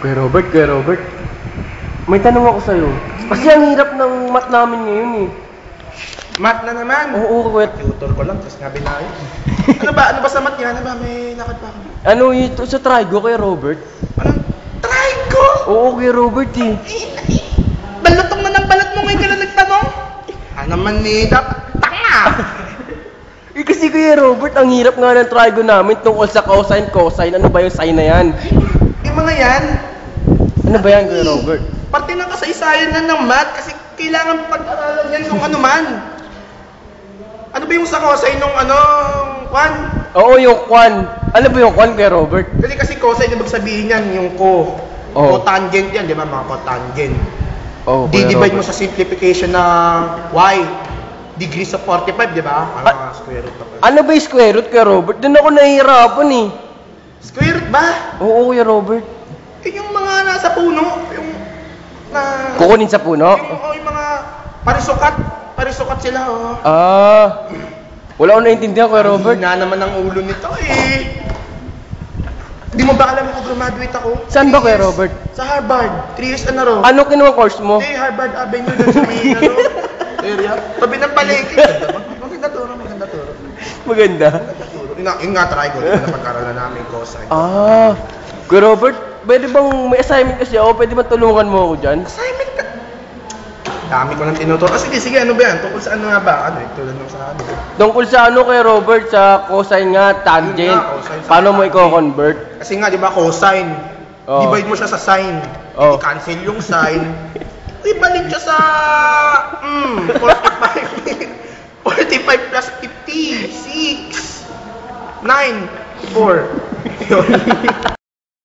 Kuya Robert, may tanong ako sa'yo. Kasi ang hirap ng math namin ngayon eh. Math na naman. Oo, Kuya. Tutor ko lang, tapos ngabi na yun. Ano ba sa math yan? Ano ba? May lakad pa ako. Ano ito sa trigo, Kuya Robert? Anong trigo? Oo, Kuya Robert eh. Balotong na ng balat mo ngayon ka na nagtanong? Ano naman eh, dapat tanga! Eh kasi Kuya Robert, ang hirap nga ng trigo namin tungkol sa cosine, cosine. Ano ba yung sine na yan? Yung mga yan, Ano ba yan, Kuya Robert? parte ng kasaysayan na ng math kasi kailangan pag-aralan yan kung ano man. Ano ba yung sa cosine nung kwan? Oo, yung kwan. Ano ba yung kwan, Kuya Robert? Dali kasi cosine, ibig sabihin yan, yung cotangent yan, di ba mga cotangent. Oo, Kuya Di-divide mo Robert. sa simplification ng y, degrees of 45, di ba? Ano square root of Ano ba yung square root, Kuya Robert? Doon ako nahihirapan eh. Square root ba? Oo, Kuya Robert. Yung mga nasa puno, yung na... Kukunin sa puno? Yung mga parisukat sila, oh. Ah. Wala akong naiintindihan, Kuya Robert. Hina naman ang ulo nito, eh. Di mo ba alam kung graduate ako? Saan ba, 3 Kuya years. Robert? Sa Harvard. 3 years na raw. Ano kinuha course mo? Hindi, Harvard Avenue doon sa may, area. Tabi ng palengke. Maganda turo. Maganda. Yung nga, try ko. Yung napag-aralan namin cosine. Ah. Kuya Robert, pwede bang may assignment kasi ako? Pwede bang tulungan mo ako dyan? Assignment ka. Dami ko nang tinuturo. Sige, ano ba yan? Tungkol sa ano nga ba? Tulad ng sa ano? Tungkol sa ano, Kuya Robert, sa cosine nga, tangent. Yun nga, cosine sa Paano mo tangent. i-convert? Kasi nga, di ba, cosine. Oo. Divide mo siya sa sine. Oo. I-cancel yung sine. Ibalik siya sa 45. 45 plus 50. 6. 9. 4. Yun.